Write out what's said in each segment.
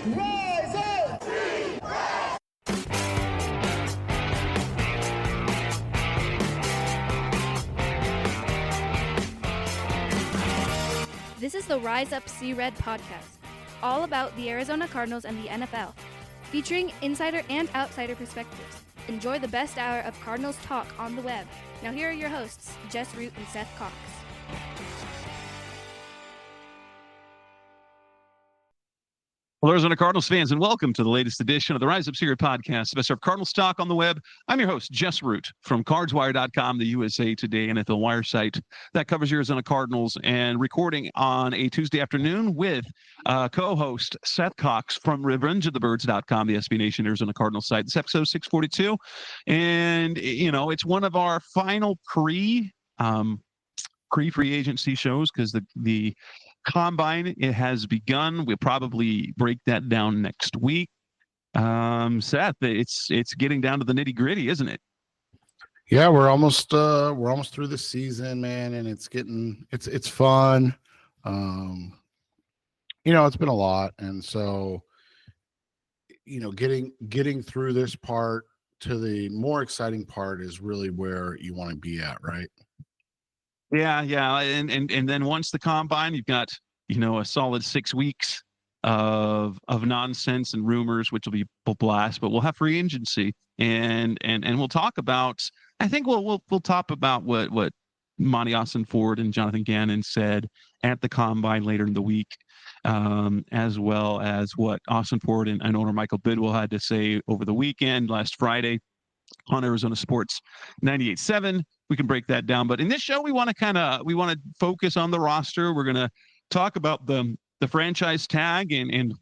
Rise up! This is the Rise Up See Red podcast, all about the Arizona Cardinals and the NFL, featuring insider and outsider perspectives. Enjoy the best hour of Cardinals talk on the web. Now here are your hosts, Jess Root and Seth Cox. Hello, Arizona Cardinals fans, and welcome to the latest edition of the Rise Up See Red podcast, the best of Cardinals talk on the web. I'm your host, Jess Root, from CardsWire.com, the USA Today NFL Wire site that covers Arizona Cardinals, and recording on a Tuesday afternoon with co-host Seth Cox from RevengeOfTheBirds.com, the SB Nation Arizona Cardinals site. This episode 642, and it's one of our final pre-free agency shows because the Combine, it has begun. We'll probably break that down next week. Seth, it's getting down to the nitty gritty, isn't it? Yeah, we're almost through the season, man, and it's fun. It's been a lot, and so getting through this part to the more exciting part is really where you want to be at, right? Yeah, and then once the Combine, you've got a solid 6 weeks of nonsense and rumors, which will be a blast. But we'll have free agency, and we'll talk about. I think we'll talk about what Monty Ford and Jonathan Gannon said at the Combine later in the week, as well as what Austin Ford and owner Michael Bidwell had to say over the weekend, last Friday, on Arizona Sports 98.7. We can break that down. But in this show, we want to focus on the roster. We're going to talk about the franchise tag and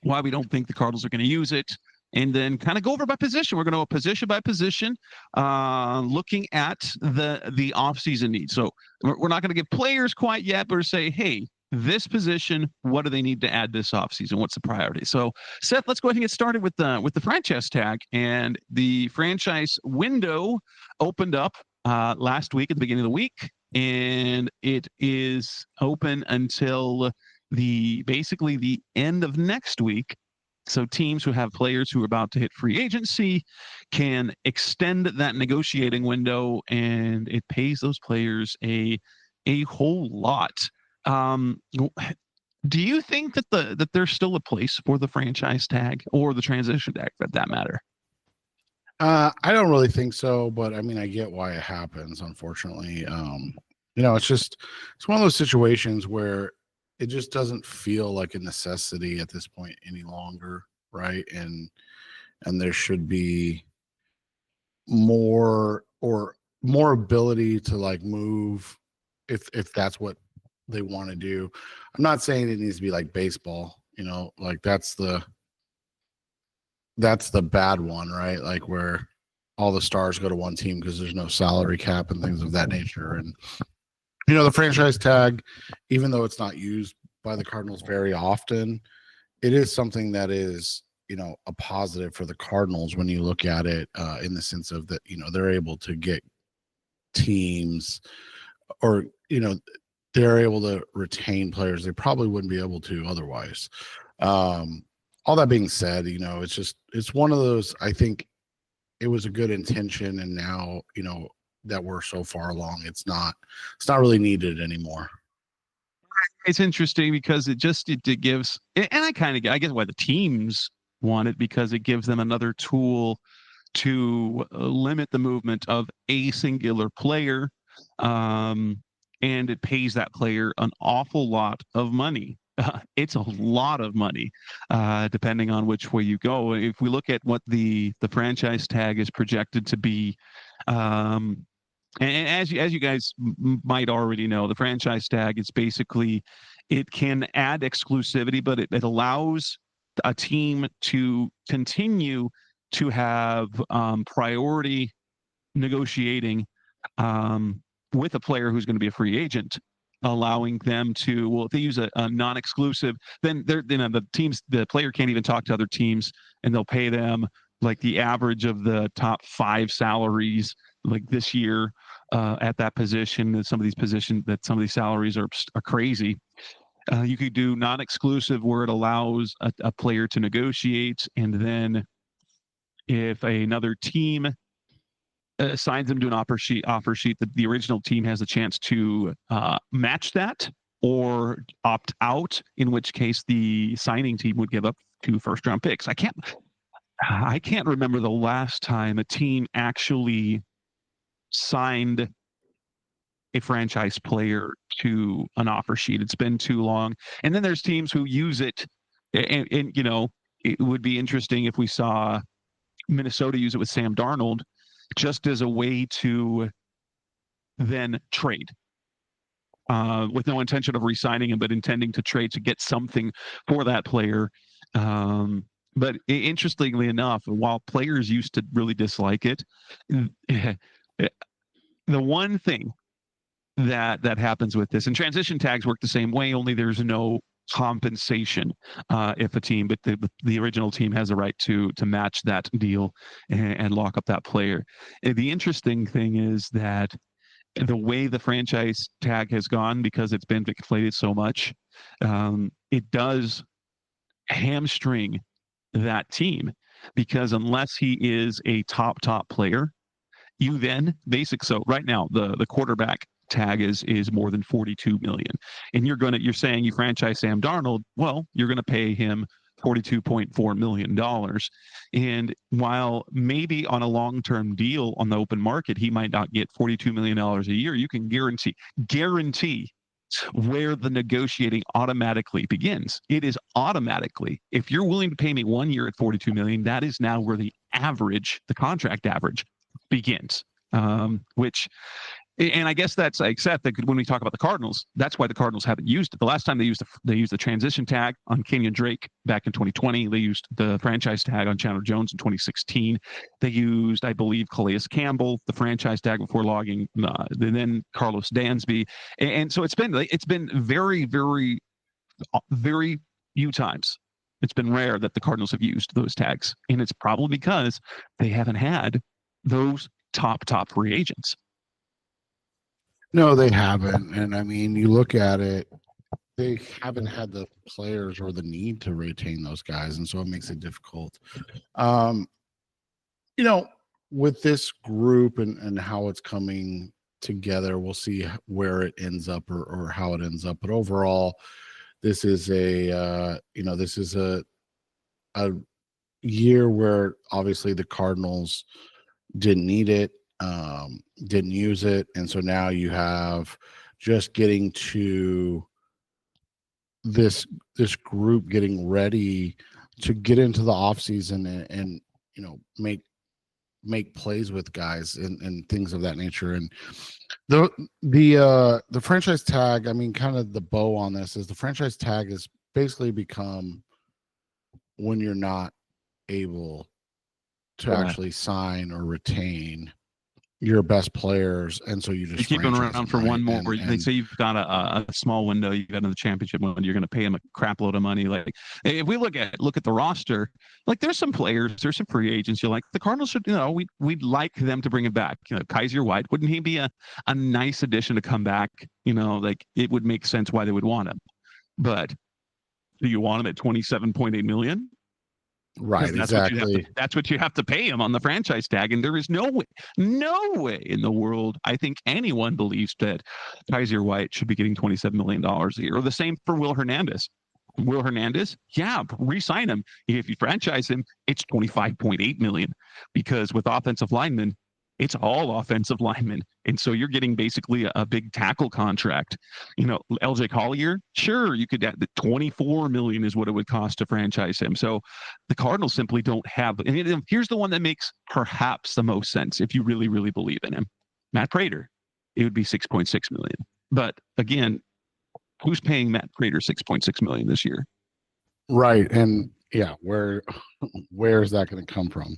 why we don't think the Cardinals are going to use it. And then kind of go over by position. We're going to go position by position, looking at the offseason needs. So we're not going to give players quite yet, but say, hey, this position, what do they need to add this offseason? What's the priority? So, Seth, let's go ahead and get started with the franchise tag. And the franchise window opened up last week at the beginning of the week, and it is open until basically the end of next week. So teams who have players who are about to hit free agency can extend that negotiating window, and it pays those players a whole lot. Do you think that there's still a place for the franchise tag or the transition tag, for that matter? I don't really think so, but I mean, I get why it happens. Unfortunately, it's one of those situations where it just doesn't feel like a necessity at this point any longer, right? And there should be more ability to like move if that's what they want to do. I'm not saying it needs to be like baseball, like that's the bad one, right? Like where all the stars go to one team because there's no salary cap and things of that nature. And the franchise tag, even though it's not used by the Cardinals very often, it is something that is a positive for the Cardinals when you look at it in the sense of that they're able to get teams, or they're able to retain players they probably wouldn't be able to otherwise. All that being said, it's one of those, I think it was a good intention, and now, that we're so far along, it's not really needed anymore. It's interesting because it gives, and I get why the teams want it, because it gives them another tool to limit the movement of a singular player. And it pays that player an awful lot of money. It's a lot of money, depending on which way you go. If we look at what the franchise tag is projected to be, and as you guys might already know, the franchise tag is basically, it can add exclusivity, but it allows a team to continue to have priority negotiating with a player who's going to be a free agent, allowing them to, well, if they use a non-exclusive, then the player can't even talk to other teams, and they'll pay them like the average of the top 5 salaries like this year at that position. Some of these salaries are crazy. You could do non-exclusive where it allows a player to negotiate, and then if another team assigns them to an offer sheet, the original team has a chance to match that or opt out, in which case the signing team would give up 2 first-round picks. I can't remember the last time a team actually signed a franchise player to an offer sheet. It's been too long. And then there's teams who use it, and it would be interesting if we saw Minnesota use it with Sam Darnold, just as a way to then trade, with no intention of re-signing him, but intending to trade to get something for that player. But interestingly enough, while players used to really dislike it, the one thing that happens with this, and transition tags work the same way, only there's no compensation if a team, but the original team has a right to match that deal and lock up that player. And the interesting thing is that the way the franchise tag has gone, because it's been conflated so much, it does hamstring that team, because unless he is a top player, you then so right now the quarterback tag is more than 42 million, and you're saying you franchise Sam Darnold, well, you're going to pay him $42.4 million. And while maybe on a long-term deal on the open market, he might not get $42 million a year, you can guarantee where the negotiating automatically begins. It is automatically, if you're willing to pay me 1 year at 42 million, that is now where the contract average begins. And I guess that's like Seth, when we talk about the Cardinals, that's why the Cardinals haven't used it. The last time they used the transition tag on Kenyon Drake back in 2020. They used the franchise tag on Chandler Jones in 2016. They used, I believe, Calais Campbell, the franchise tag before logging, then Carlos Dansby. And so it's been very, very, very few times. It's been rare that the Cardinals have used those tags. And it's probably because they haven't had those top free agents. No, they haven't. And I mean, you look at it, they haven't had the players or the need to retain those guys. And so it makes it difficult. With this group and how it's coming together, we'll see where it ends up or how it ends up. But overall, this is a year where obviously the Cardinals didn't need it. Didn't use it, and so now you have just getting to this group getting ready to get into the offseason and make plays with guys and things of that nature. And the franchise tag, I mean, kind of the bow on this is the franchise tag has basically become when you're not able to actually sign or retain your best players, and so you just keep them around for one more. And they say you've got a small window, you've got another championship window, you're going to pay them a crap load of money. Like if we look at the roster, like there's some players, there's some free agents you're like, the Cardinals should, we'd like them to bring him back. Kaiser White, wouldn't he be a nice addition to come back? Like it would make sense why they would want him. But do you want him at 27.8 million? Right, exactly. That's what you have to pay him on the franchise tag, and there is no way in the world I think anyone believes that Kaiser White should be getting $27 million a year. Or the same for Will Hernandez. Will Hernandez, yeah, re-sign him. If you franchise him, it's $25.8 million, because with offensive linemen, it's all offensive linemen. And so you're getting basically a big tackle contract. LJ Collier, sure, you could add the $24 million is what it would cost to franchise him. So the Cardinals simply don't have, and here's the one that makes perhaps the most sense if you really, really believe in him. Matt Prater, it would be $6.6 million. But again, who's paying Matt Prater $6.6 million this year? Right. And yeah, where is that going to come from?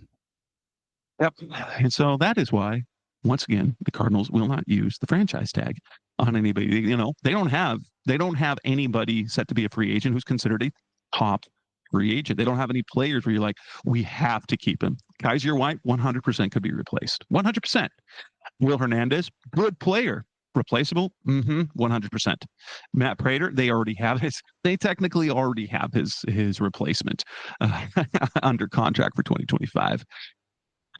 Yep. And so that is why, once again, the Cardinals will not use the franchise tag on anybody. They don't have anybody set to be a free agent who's considered a top free agent. They don't have any players where you're like, we have to keep him. Kaiser White, 100% could be replaced. 100%. Will Hernandez, good player. Replaceable? 100%. Matt Prater, they technically already have his replacement under contract for 2025.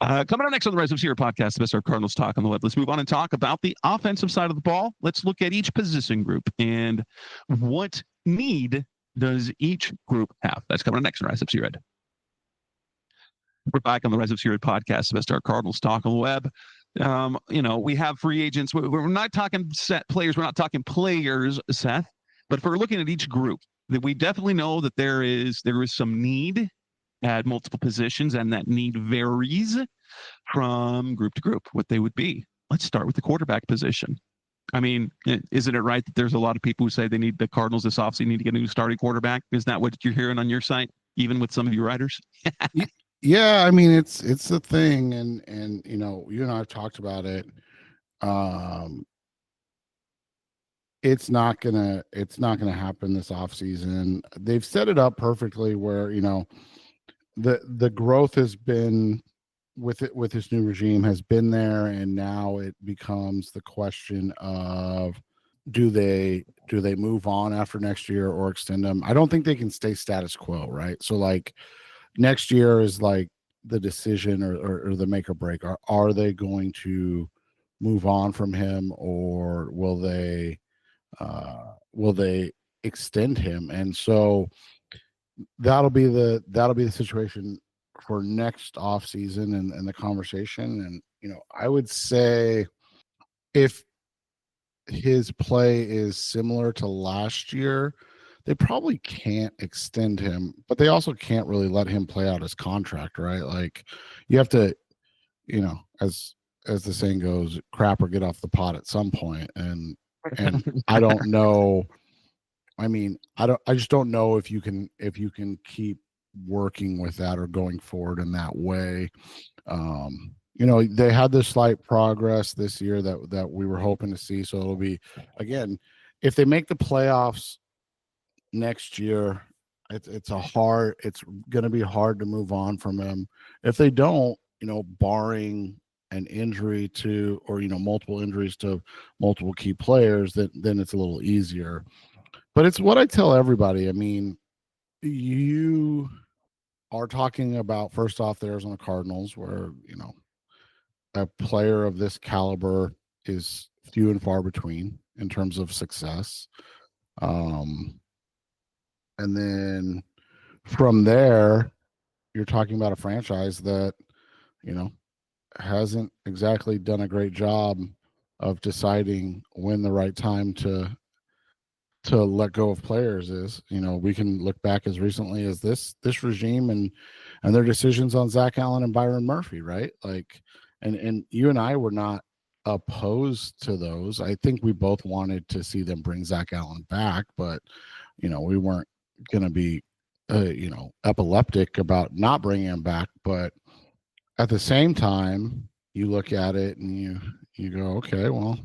Coming up next on the Rise of Sierra podcast, the best of Cardinals talk on the web. Let's move on and talk about the offensive side of the ball. Let's look at each position group and what need does each group have. That's coming up next on Rise of Sierra. We're back on the Rise of Sierra podcast, the best of Cardinals talk on the web. We have free agents. We're not talking set players. We're not talking players, Seth. But if we're looking at each group, that we definitely know that there is some need at multiple positions, and that need varies from group to group, what they would be. Let's start with the quarterback position. I mean, isn't it right that there's a lot of people who say they need the Cardinals this offseason need to get a new starting quarterback? Isn't that what you're hearing on your site, even with some of your writers? Yeah, I mean it's a thing, and you and I have talked about it. It's not gonna happen this offseason. They've set it up perfectly where the growth has been with this new regime has been there, and now it becomes the question of do they move on after next year or extend them? I don't think they can stay status quo, right? So like next year is like the decision or the make or break. Are they going to move on from him, or will they extend him? And so that'll be the situation for next off season and the conversation. And I would say if his play is similar to last year, they probably can't extend him, but they also can't really let him play out his contract, right? Like you have to, as the saying goes, crap or get off the pot at some point. And I don't know. I mean, I just don't know if you can keep working with that or going forward in that way. They had this slight progress this year that we were hoping to see. So it'll be, again, if they make the playoffs next year, it's going to be hard to move on from him. If they don't, barring an injury to, or multiple injuries to multiple key players, then it's a little easier. But it's what I tell everybody. I mean, you are talking about, first off, the Arizona Cardinals, where a player of this caliber is few and far between in terms of success. And then from there, you're talking about a franchise that, hasn't exactly done a great job of deciding when the right time to let go of players is. We can look back as recently as this regime and their decisions on Zach Allen and Byron Murphy, right? Like, and you and I were not opposed to those. I think we both wanted to see them bring Zach Allen back, but we weren't going to be epileptic about not bringing him back. But at the same time, you look at it and you go, okay, well,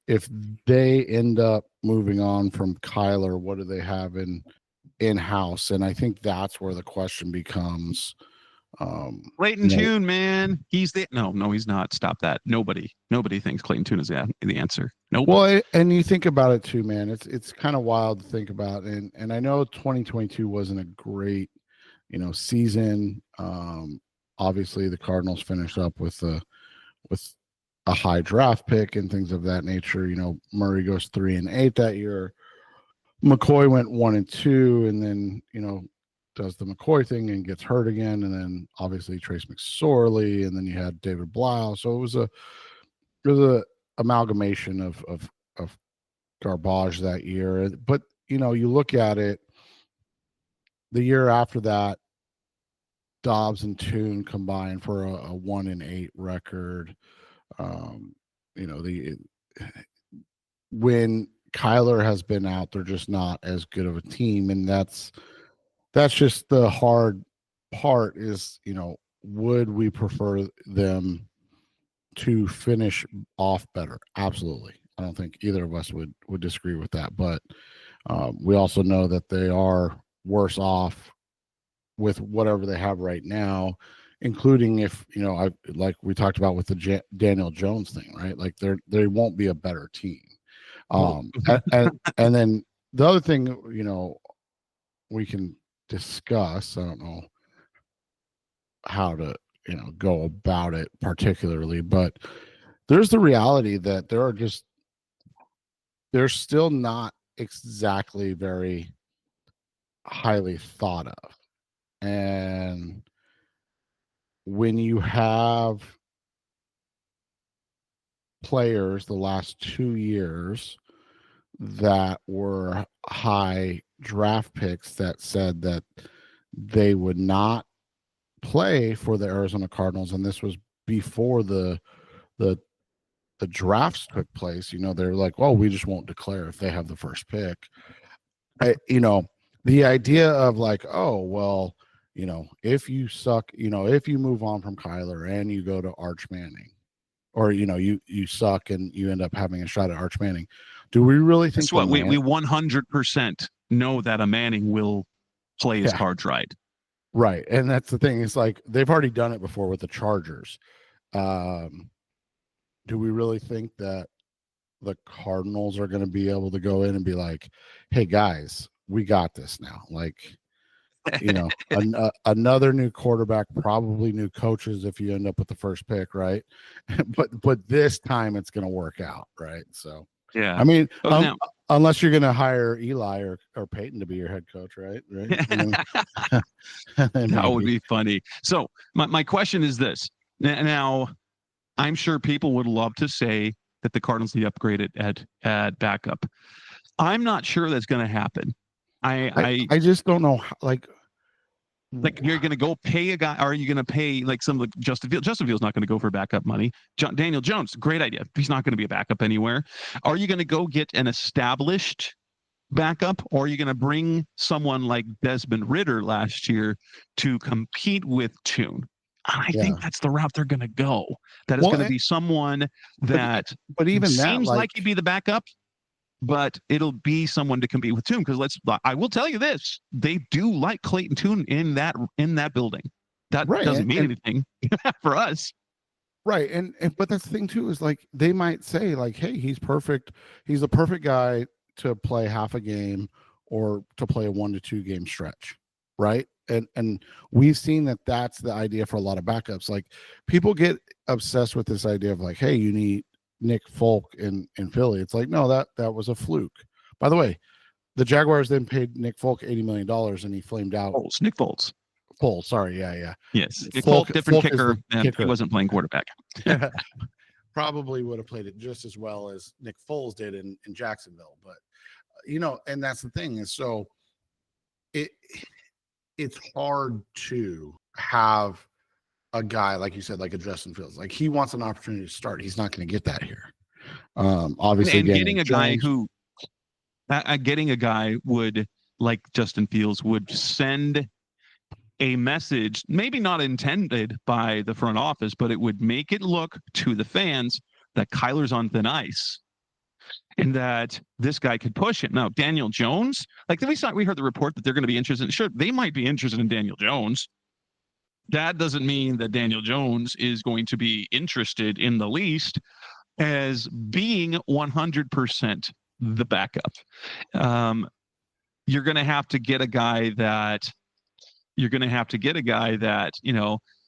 if they end up moving on from Kyler, what do they have in-house? And I think that's where the question becomes. Clayton Tune, man, he's no, he's not. Stop that. Nobody thinks Clayton Tune is the answer. Nope. Well, and you think about it too, man. It's kind of wild to think about, and I know 2022 wasn't a great, season. Obviously, the Cardinals finished up with a high draft pick and things of that nature. Murray goes 3-8 that year. McCoy went 1-2, and then does the McCoy thing and gets hurt again, and then obviously Trace McSorley, and then you had David Blau. So it was a amalgamation of garbage that year. But you look at it, the year after that, Dobbs and Tune combined for a 1-8 record. When Kyler has been out, they're just not as good of a team, and that's just the hard part is, would we prefer them to finish off better? Absolutely. I don't think either of us would disagree with that, but we also know that they are worse off with whatever they have right now, including if I like we talked about with the Daniel Jones thing, right? Like they won't be a better team. And then the other thing we can discuss. I don't know how to go about it particularly, but there's the reality that they're still not exactly very highly thought of. And when you have players the last 2 years that were high draft picks that said that they would not play for the Arizona Cardinals, and this was before the drafts took place, they're like, well, we just won't declare if they have the first pick. The idea of like, oh, well, if you suck, if you move on from Kyler and you go to Arch Manning, or you suck and you end up having a shot at Arch Manning, do we really think that's what we 100% know that a Manning will play his cards right? Right. And that's the thing. It's like they've already done it before with the Chargers. Do we really think that the Cardinals are going to be able to go in and be like, hey, guys, we got this now? Like, another new quarterback, probably new coaches if you end up with the first pick, right? but this time it's going to work out, right? So, yeah. I mean, unless you're going to hire Eli or Peyton to be your head coach, right? That would be funny. So my question is this. Now, I'm sure people would love to say that the Cardinals need upgraded at backup. I'm not sure that's going to happen. I just don't know how, like you're going to go pay a guy. Are you going to pay like some of the Justin Fields? Justin Fields not going to go for backup money. Daniel Jones, great idea. He's not going to be a backup anywhere. Are you going to go get an established backup, or are you going to bring someone like Desmond Ridder last year to compete with Tune? I think that's the route they're going to go. That is going to be someone that but even seems like he'd be the backup, but it'll be someone to compete with Tune. Because I will tell you this, they do like Clayton Tune in that building. That doesn't mean anything for us. Right. And but that's the thing too, is like they might say like, hey, he's perfect. He's the perfect guy to play half a game or to play a 1 to 2 game stretch. Right. And we've seen that that's the idea for a lot of backups. Like people get obsessed with this idea of like, hey, you need Nick Folk in Philly. It's like, no, that was a fluke. By the way, the Jaguars then paid Nick Folk $80 million and he flamed out. Nick Foles. Foles, sorry, yeah. Yes, Nick Folk, different kicker. He wasn't playing quarterback. Probably would have played it just as well as Nick Foles did in Jacksonville. But and that's the thing is, so it's hard to have a guy like you said, like a Justin Fields, like he wants an opportunity to start. He's not going to get that here. Obviously, and getting a guy who, getting a guy would, like Justin Fields, would send a message, maybe not intended by the front office, but it would make it look to the fans that Kyler's on thin ice and that this guy could push him. Now, Daniel Jones, like we heard the report that they're going to be interested. Sure, they might be interested in Daniel Jones. That doesn't mean that Daniel Jones is going to be interested in the least as being 100% the backup. You're going to have to get a guy that,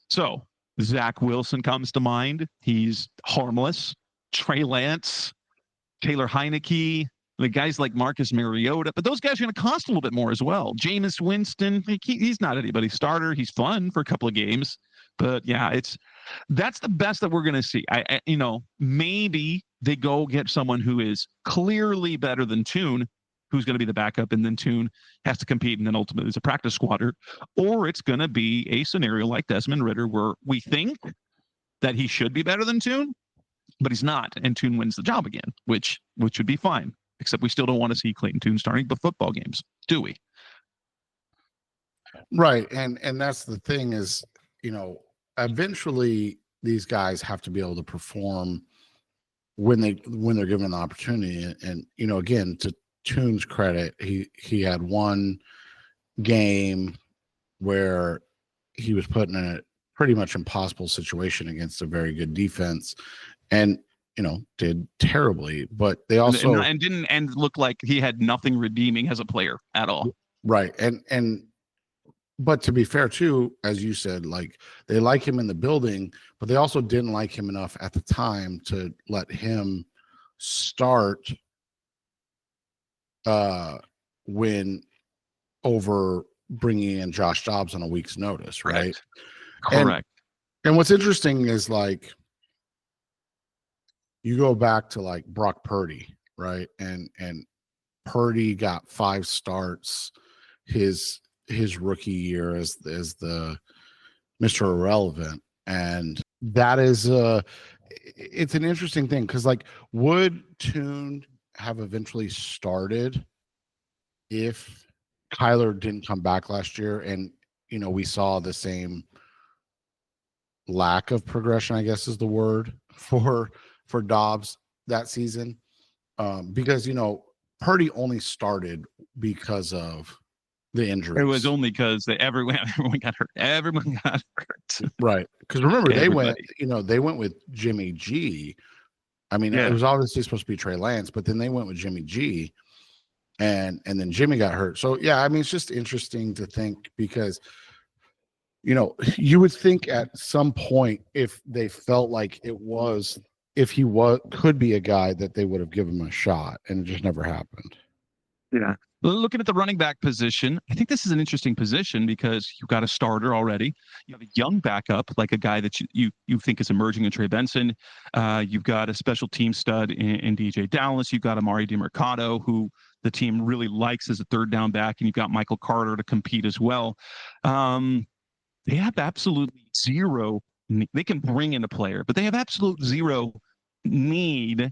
so Zach Wilson comes to mind. He's harmless. Trey Lance, Taylor Heineke, the guys like Marcus Mariota, but those guys are going to cost a little bit more as well. Jameis Winston, he's not anybody's starter. He's fun for a couple of games, but yeah, that's the best that we're going to see. Maybe they go get someone who is clearly better than Tune, who's going to be the backup, and then Tune has to compete, and then ultimately is a practice squatter, or it's going to be a scenario like Desmond Ridder where we think that he should be better than Tune, but he's not, and Tune wins the job again, which would be fine. Except we still don't want to see Clayton Tune starting the football games, do we? Right, and that's the thing is, eventually these guys have to be able to perform when they're given the opportunity. And again, to Tune's credit, he had one game where he was put in pretty much impossible situation against a very good defense, and did terribly. But they also and didn't look like he had nothing redeeming as a player at all. Right, and but to be fair too, as you said, like they like him in the building, but they also didn't like him enough at the time to let him start win over bringing in Josh Dobbs on a week's notice, right? Correct. And what's interesting is like you go back to like Brock Purdy, right? And Purdy got 5 starts his rookie year as the Mr. Irrelevant, and that is it's an interesting thing because like would Tune have eventually started if Kyler didn't come back last year, and we saw the same lack of progression, I guess is the word, for Dobbs that season, because Purdy only started because of the injuries. It was only because everyone got hurt. Everyone got hurt. Right. Because remember, they went with Jimmy G. I mean, it was obviously supposed to be Trey Lance, but then they went with Jimmy G, and then Jimmy got hurt. So yeah, I mean, it's just interesting to think because you would think at some point if they felt like if he could be a guy that they would have given him a shot, and it just never happened. Yeah. Looking at the running back position, I think this is an interesting position because you've got a starter already. You have a young backup, like a guy that you think is emerging in Trey Benson. You've got a special team stud in DJ Dallas. You've got Amari DiMercado, who the team really likes as a third down back, and you've got Michael Carter to compete as well. They have absolutely zero. They can bring in a player, but they have absolute zero need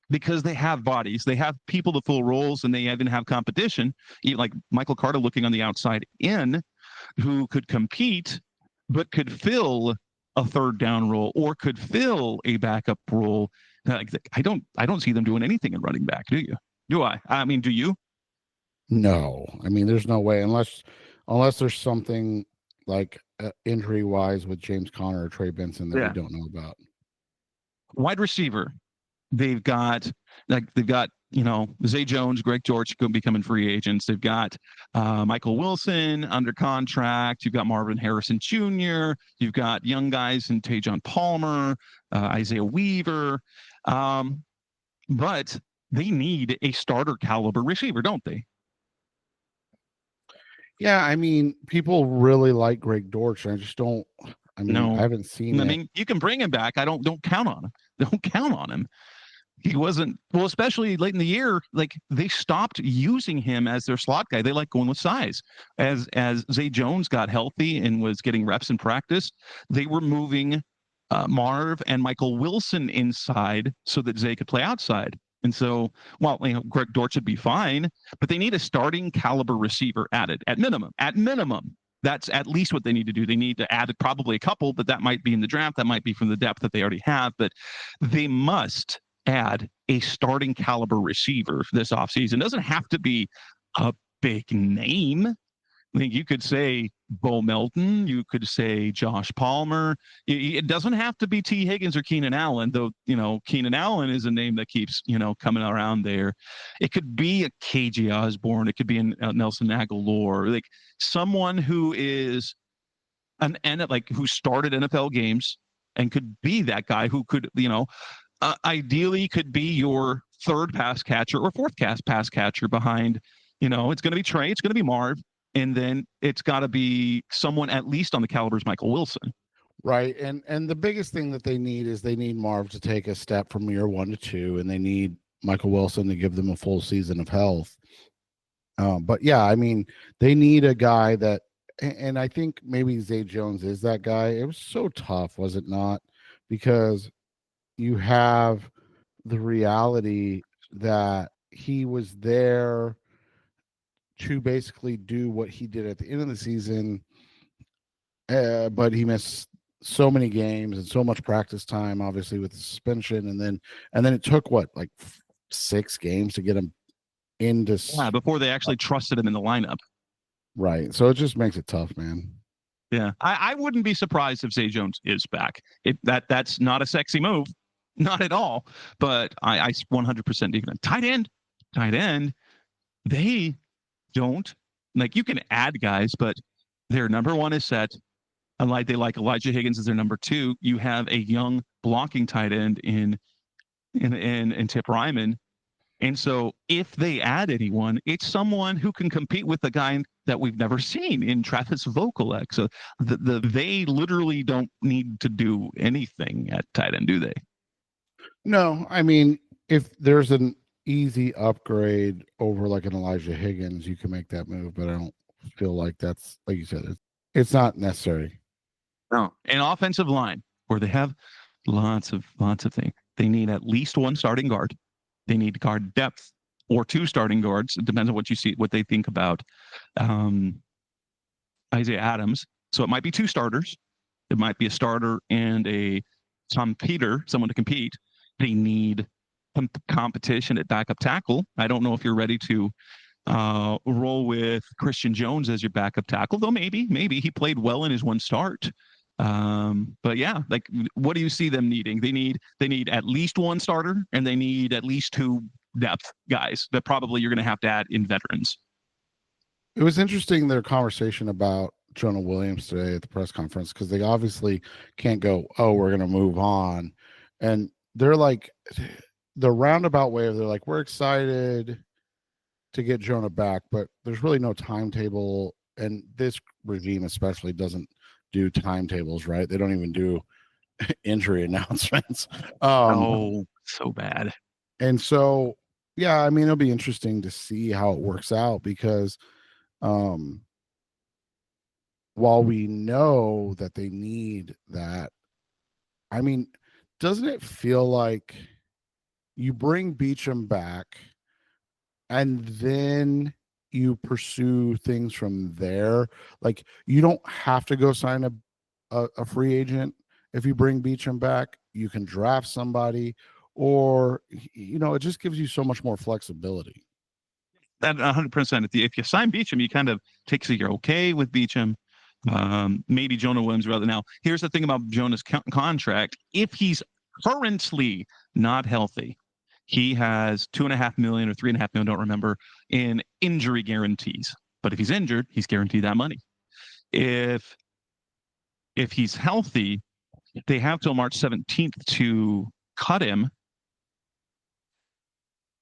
because they have bodies. They have people to fill roles, and they even have competition, like Michael Carter looking on the outside in, who could compete, but could fill a third down role or could fill a backup role. I don't see them doing anything in running back. Do you? Do I? I mean, do you? No. I mean, there's no way unless there's something like injury wise with James Conner or Trey Benson that we don't know about. Wide receiver. They've got Zay Jones, Greg George going to be becoming free agents. They've got Michael Wilson under contract. You've got Marvin Harrison Jr. You've got young guys in Tajon Palmer, Isaiah Weaver. But they need a starter caliber receiver, don't they? Yeah, I mean, people really like Greg Dortch. I just don't. I mean, I haven't seen. I mean, you can bring him back. I don't count on him. Don't count on him. He wasn't especially late in the year. Like they stopped using him as their slot guy. They like going with size. As Zay Jones got healthy and was getting reps in practice, they were moving Marv and Michael Wilson inside so that Zay could play outside. And so, Greg Dortch would be fine, but they need a starting caliber receiver added at minimum. At minimum, that's at least what they need to do. They need to add probably a couple, but that might be in the draft. That might be from the depth that they already have. But they must add a starting caliber receiver for this offseason. It doesn't have to be a big name. I think you could say Bo Melton. You could say Josh Palmer. It doesn't have to be T. Higgins or Keenan Allen, though, Keenan Allen is a name that keeps, coming around there. It could be a KJ Osborne. It could be a Nelson Aguilar, like someone who is who started NFL games and could be that guy who could, ideally could be your third pass catcher or fourth pass catcher behind, it's going to be Trey, it's going to be Marv, and then it's got to be someone at least on the caliber of Michael Wilson. Right. And the biggest thing that they need is they need Marv to take a step from year 1 to 2, and they need Michael Wilson to give them a full season of health. But yeah, I mean, they need a guy that, and I think maybe Zay Jones is that guy. It was so tough, was it not? Because you have the reality that he was there to basically do what he did at the end of the season, but he missed so many games and so much practice time, obviously with the suspension, and then it took 6 games to get him into before they actually trusted him in the lineup. Right. So it just makes it tough, man. Yeah. I wouldn't be surprised if Zay Jones is back. That's not a sexy move. Not at all. But I 100% even tight end. They don't like you can add guys, but their number one is set. Unlike they like Elijah Higgins as their number two. You have a young blocking tight end in Tip Ryman. And so if they add anyone, it's someone who can compete with the guy that we've never seen in Travis Vokalek. So they literally don't need to do anything at tight end, do they? No, I mean, if there's an easy upgrade over like an Elijah Higgins, you can make that move, but I don't feel like that's, like you said, it's not necessary. No. An offensive line where they have lots of things. They need at least one starting guard. They need guard depth or two starting guards. It depends on what they think about Isaiah Adams. So it might be two starters. It might be a starter and a Tom Peter, someone to compete. They need competition at backup tackle. I don't know if you're ready to roll with Christian Jones as your backup tackle, though maybe he played well in his one start. But yeah, like what do you see them needing? They need at least one starter and they need at least two depth guys that probably you're going to have to add in veterans. It was interesting their conversation about Jonah Williams today at the press conference because they obviously can't go, oh, we're going to move on. And they're like, the roundabout way of they're like, we're excited to get Jonah back, but there's really no timetable. And this regime especially doesn't do timetables, right? They don't even do injury announcements. Oh, so bad. And so, yeah, I mean, it'll be interesting to see how it works out because while we know that they need that, I mean, doesn't it feel like you bring Beachum back and then you pursue things from there? Like you don't have to go sign a free agent if you bring Beachum back. You can draft somebody, or it just gives you so much more flexibility. That 100%. If you sign Beachum, you kind of take so you're okay with Beachum. Maybe Jonah Williams rather. Now, here's the thing about Jonah's contract. If he's currently not healthy, he has $2.5 million or $3.5 million, don't remember, in injury guarantees. But if he's injured, he's guaranteed that money. If he's healthy, they have till March 17th to cut him,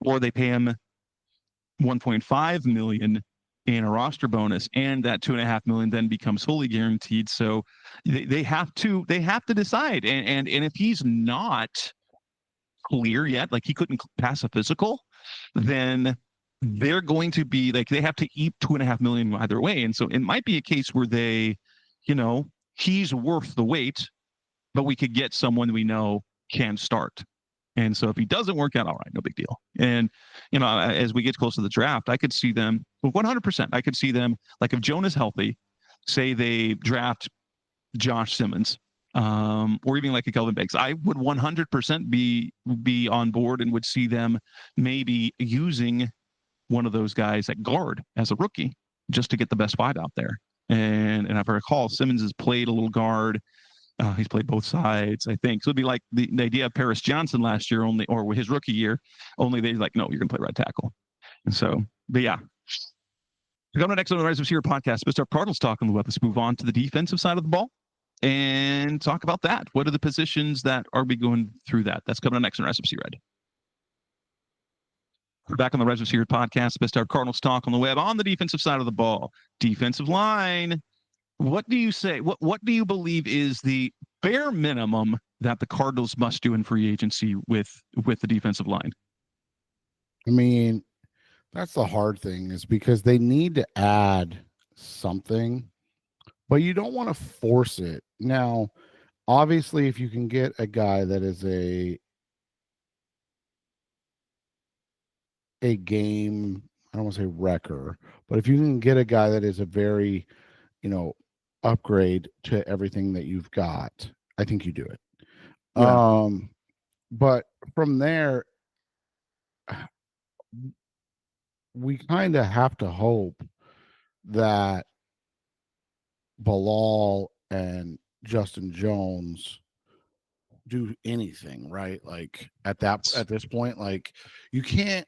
or they pay him $1.5 million in a roster bonus, and that $2.5 million then becomes fully guaranteed. So they have to decide. And if he's not clear yet, like he couldn't pass a physical, then they're going to be like they have to eat $2.5 million either way. And so it might be a case where they, he's worth the wait, but we could get someone we know can start. And so if he doesn't work out, all right, no big deal. And, as we get close to the draft, I could see them 100%. I could see them like if Jonah's healthy, say they draft Josh Simmons, or even like a Kelvin Banks, I would 100% be on board and would see them maybe using one of those guys at guard as a rookie just to get the best vibe out there. And if I recall, Simmons has played a little guard. He's played both sides, I think. So it'd be like the idea of Paris Johnson last year, or his rookie year, only they're like, no, you're going to play right tackle. And so, but yeah. Coming next on the Rise of Receiver podcast, Mr. Cardinals talk on the web. Let's move on to the defensive side of the ball and talk about that. What are the positions that are we going through that? That's coming next on Rise of Red. We're back on the Rise of Red podcast, Mr. Cardinals talk on the web on the defensive side of the ball. Defensive line. What do you say? What do you believe is the bare minimum that the Cardinals must do in free agency with the defensive line? I mean, that's the hard thing is because they need to add something, but you don't want to force it. Now, obviously, if you can get a guy that is a game, I don't want to say wrecker, but if you can get a guy that is a very, upgrade to everything that you've got, I think you do it. Yeah. But from there, we kind of have to hope that Bilal and Justin Jones do anything, right? Like at this point, like you can't.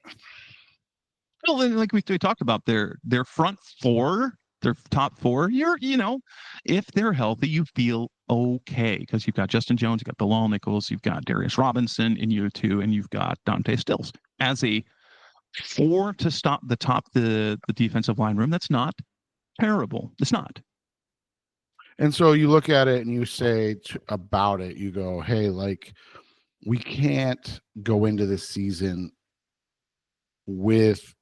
Well, then, like we talked about, their front four, their top four. If they're healthy, you feel okay because you've got Justin Jones, you've got Bilal Nichols, you've got Darius Robinson in year two, and you've got Dante Stills as a four to stop the defensive line room. That's not terrible. It's not. And so you look at it and you say about it, you go, hey, like we can't go into this season with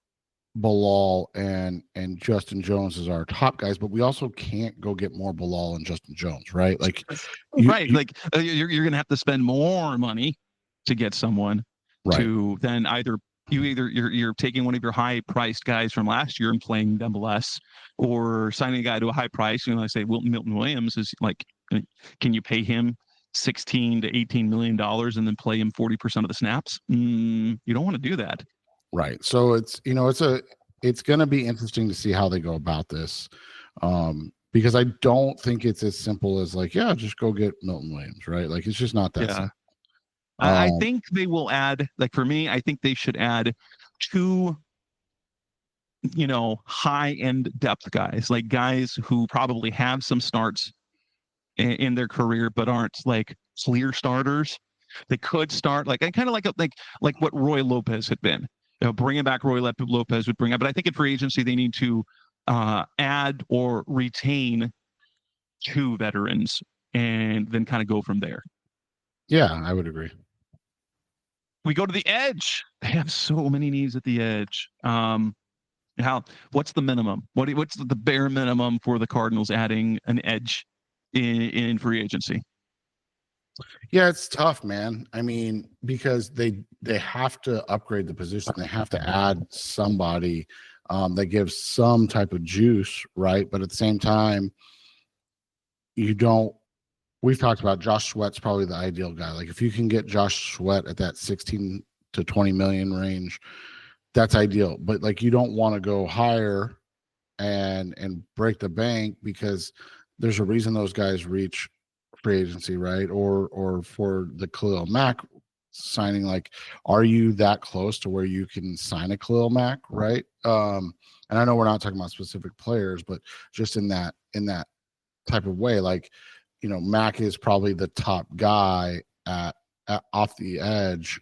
Bilal and Justin Jones as our top guys, but we also can't go get more Bilal and Justin Jones, right? Like, right? You're going to have to spend more money to get someone to then you're taking one of your high priced guys from last year and playing them less, or signing a guy to a high price. I say Milton Williams is like, can you pay him $16 to $18 million and then play him 40% of the snaps? You don't want to do that. Right. So it's going to be interesting to see how they go about this. Because I don't think it's as simple as like, yeah, just go get Milton Williams, right? Like it's just not that simple. I think they will add, like for me, I think they should add two, high-end depth guys, like guys who probably have some starts in their career, but aren't like clear starters. They could start like kind of like what Roy Lopez had been. Bringing back Roy Lopez would bring up, but I think in free agency they need to add or retain two veterans and then kind of go from there. Yeah, I would agree. We go to the edge. They have so many needs at the edge. What's the minimum? What's the bare minimum for the Cardinals adding an edge in free agency? Yeah, it's tough, man. I mean, because they have to upgrade the position. They have to add somebody that gives some type of juice, right? But at the same time, we've talked about Josh Sweat's probably the ideal guy. Like if you can get Josh Sweat at that 16 to 20 million range, that's ideal. But like you don't want to go higher and break the bank, because there's a reason those guys reach free agency, right? Or for the Khalil Mack signing, like, are you that close to where you can sign a Khalil Mack, right? And I know we're not talking about specific players, but just in that type of way, like, Mack is probably the top guy at off the edge,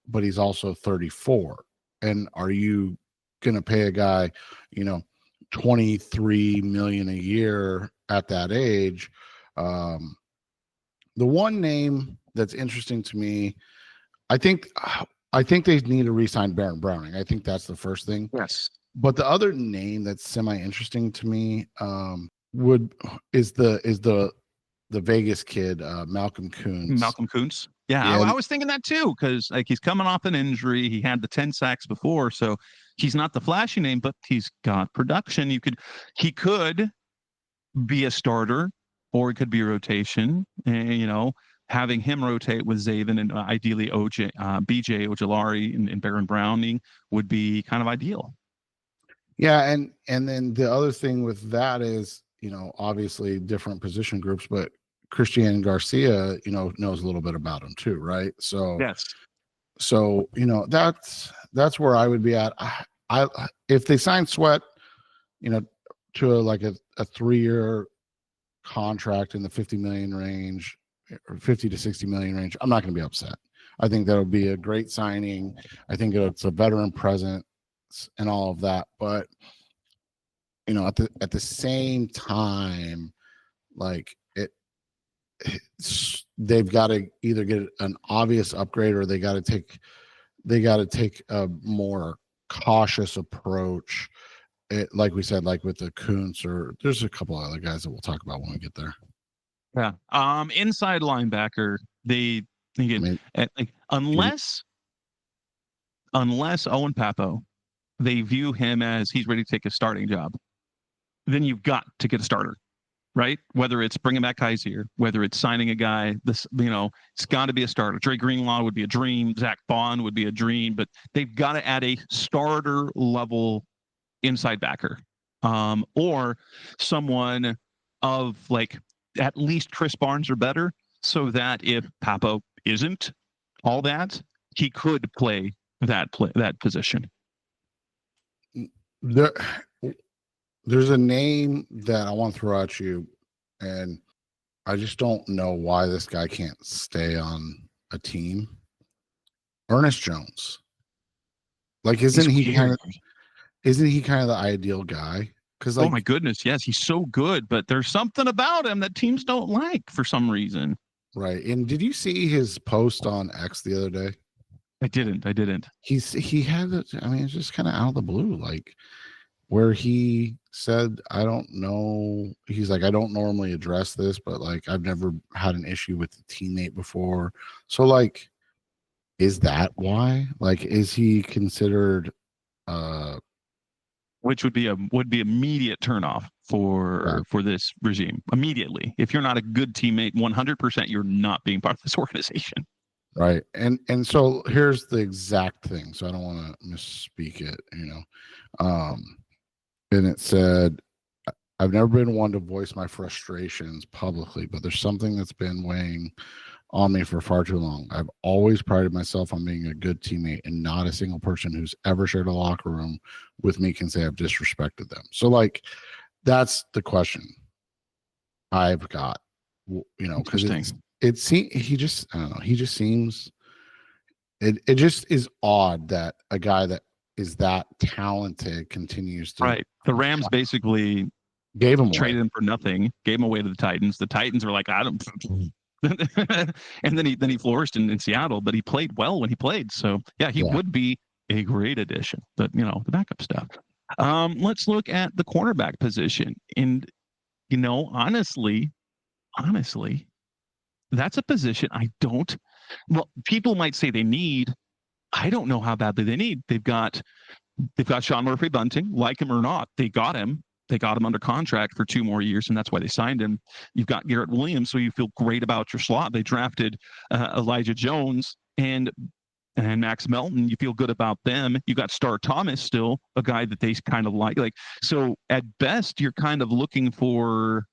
but he's also 34. And are you going to pay a guy, $23 million a year at that age? The one name that's interesting to me, I think they need to re-sign Baron Browning. I think that's the first thing. Yes. But the other name that's semi-interesting to me is the Vegas kid, Malcolm Kuntz. Malcolm Kuntz. Yeah. I was thinking that too, because like he's coming off an injury. He had the 10 sacks before, so he's not the flashy name, but he's got production. He could be a starter, or it could be a rotation. And, having him rotate with Zaven and ideally BJ Ojulari and Baron Browning would be kind of ideal. Yeah, and then the other thing with that is, obviously different position groups, but Christian Garcia, knows a little bit about him too, right? So yes. So that's where I would be at. I if they sign Sweat, to a 3-year contract in the 50 million range, or 50 to 60 million range, I'm not going to be upset. I think that'll be a great signing. I think it's a veteran presence and all of that. But at the same time, like they've got to either get an obvious upgrade, or they got to take a more cautious approach. Like we said, like with the Kuntz, or there's a couple other guys that we'll talk about when we get there. Yeah. Inside linebacker, unless Owen Papo, they view him as he's ready to take a starting job, then you've got to get a starter, right? Whether it's bringing back Kaiser, whether it's signing a guy, it's got to be a starter. Dre Greenlaw would be a dream. Zach Bond would be a dream, but they've got to add a starter level inside backer, or someone of like at least Chris Barnes or better, so that if Papo isn't all that, he could play that position. There's a name that I want to throw at you, and I just don't know why this guy can't stay on a team. Ernest Jones. Like, isn't he kind of the ideal guy? Because, like, oh my goodness, yes, he's so good, but there's something about him that teams don't like for some reason. Right. And did you see his post on X the other day? I didn't. He had it. I mean, it's just kind of out of the blue, like where he said, I don't know. He's like, I don't normally address this, but like, I've never had an issue with a teammate before. So, like, is that why? Like, is he considered which would be immediate turnoff for this regime immediately. If you're not a good teammate, 100% you're not being part of this organization. Right. And so here's the exact thing. So I don't want to misspeak it, and it said, I've never been one to voice my frustrations publicly, but there's something that's been weighing on me for far too long. I've always prided myself on being a good teammate, and not a single person who's ever shared a locker room with me can say I've disrespected them. So, like, that's the question I've got, because he just seems, it just is odd that a guy that is that talented continues to. Right. The Rams basically gave him traded him for nothing, gave him away to the Titans. The Titans were like, I don't. And then he flourished in Seattle, but he played well when he played. So yeah, he would be a great addition. But the backup stuff. Let's look at the cornerback position. And honestly, that's a position people might say they need. I don't know how badly they need. They've got Sean Murphy-Bunting, like him or not. They got him. They got him under contract for 2 more years, and that's why they signed him. You've got Garrett Williams, so you feel great about your slot. They drafted Elijah Jones and Max Melton. You feel good about them. You got Star Thomas still, a guy that they kind of like. So at best, you're kind of looking for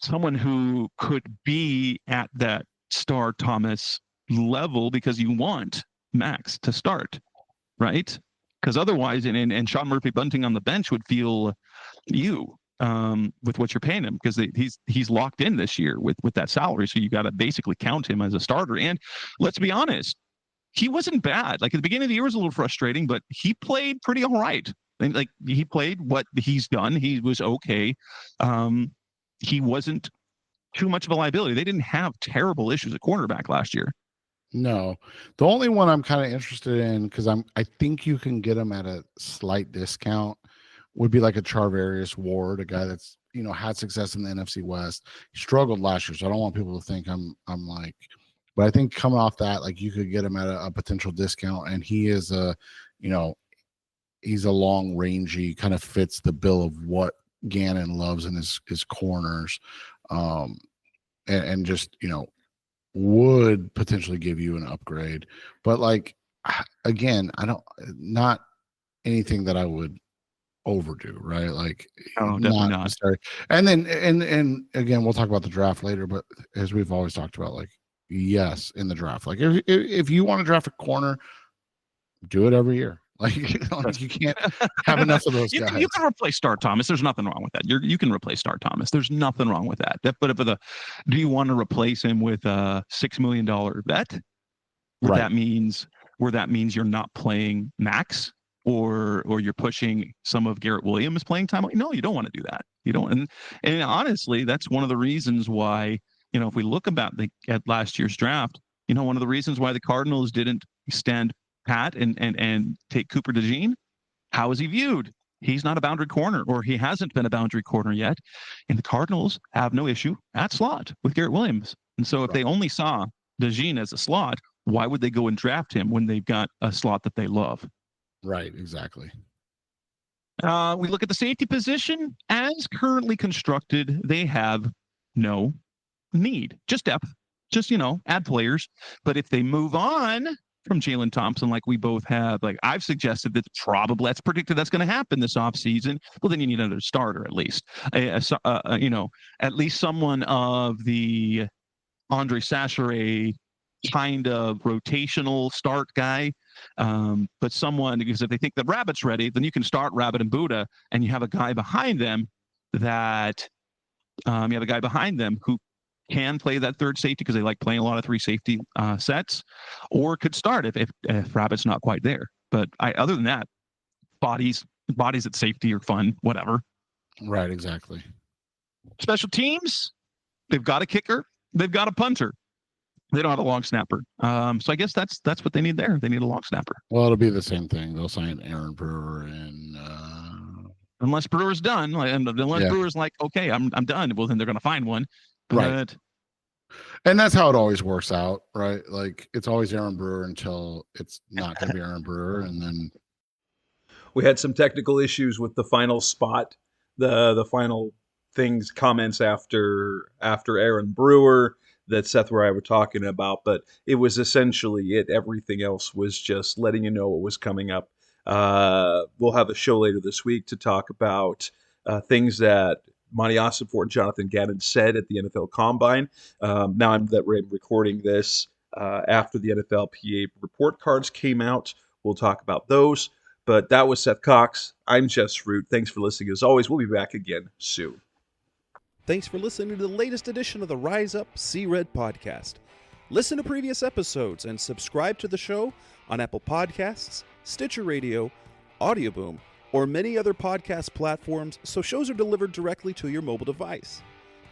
someone who could be at that Star Thomas level because you want Max to start, right? Because otherwise, and Sean Murphy-Bunting on the bench would feel with what you're paying him, because he's locked in this year with that salary. So you got to basically count him as a starter. And let's be honest, he wasn't bad. Like, at the beginning of the year was a little frustrating, but he played pretty all right. And like, he played what he's done. He was okay. He wasn't too much of a liability. They didn't have terrible issues at cornerback last year. No, the only one I'm kind of interested in, because I think you can get him at a slight discount, would be like a Charvarius Ward, a guy that's had success in the NFC West. He struggled last year, so I don't want people to think I'm like, but I think coming off that, like, you could get him at a potential discount, and he is he's a long rangy, kind of fits the bill of what Gannon loves in his corners, and just would potentially give you an upgrade. But like, again, not anything that I would overdo, right? Like, definitely not. And then and again, we'll talk about the draft later, but as we've always talked about, like, yes, in the draft, like, if you want to draft a corner, do it every year. Like, you can't have enough of those guys. You can replace Star Thomas. There's nothing wrong with that. You can replace Star Thomas. There's nothing wrong with that. But do you want to replace him with a $6 million vet? Where that means you're not playing Max, or you're pushing some of Garrett Williams' playing time. No, you don't want to do that. You don't. And honestly, that's one of the reasons why, if we look at last year's draft, one of the reasons why the Cardinals didn't stand pat and take Cooper DeJean. How is he viewed? He's not a boundary corner, or he hasn't been a boundary corner yet. And the Cardinals have no issue at slot with Garrett Williams. And so if they only saw DeJean as a slot, why would they go and draft him when they've got a slot that they love? Right, exactly. We look at the safety position. As currently constructed, they have no need, just depth, just, add players. But if they move on, from Jalen Thompson like we both have. Like I've suggested that's predicted that's going to happen this offseason. Well, then you need another starter at least. At least someone of the Andre Sacheret kind of rotational start guy. But someone, because if they think that Rabbit's ready, then you can start Rabbit and Buddha, and you have a guy behind them who can play that third safety because they like playing a lot of three safety sets, or could start if Rabbit's not quite there. But other than that, bodies at safety are fun, whatever. Right, exactly. Special teams, they've got a kicker, they've got a punter. They don't have a long snapper. So I guess that's what they need there. They need a long snapper. Well, it'll be the same thing. They'll sign Aaron Brewer and unless Brewer's done, Brewer's like, okay, I'm done. Well, then they're going to find one. But, right. And that's how it always works out, right? Like it's always Aaron Brewer until it's not going to be Aaron Brewer, and then we had some technical issues with the final spot, the final comments after Aaron Brewer that Seth and I were talking about, but it was essentially it. Everything else was just letting you know what was coming up. We'll have a show later this week to talk about things that Monty Ossenfort and Jonathan Gannon said at the NFL Combine. Now I'm recording this after the NFLPA report cards came out. We'll talk about those. But that was Seth Cox. I'm Jess Root. Thanks for listening. As always, we'll be back again soon. Thanks for listening to the latest edition of the Rise Up, See Red podcast. Listen to previous episodes and subscribe to the show on Apple Podcasts, Stitcher Radio, Audioboom, or many other podcast platforms so shows are delivered directly to your mobile device.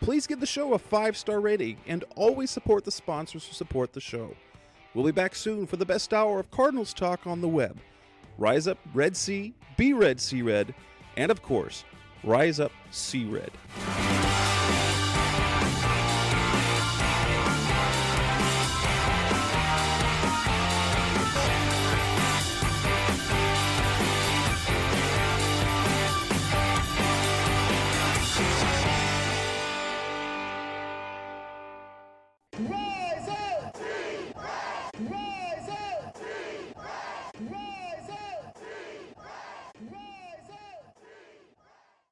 Please give the show a 5-star rating and always support the sponsors who support the show. We'll be back soon for the best hour of Cardinals talk on the web. Rise up, Red Sea, be Red, See Red, and of course, Rise Up, See Red. Rise up! Rise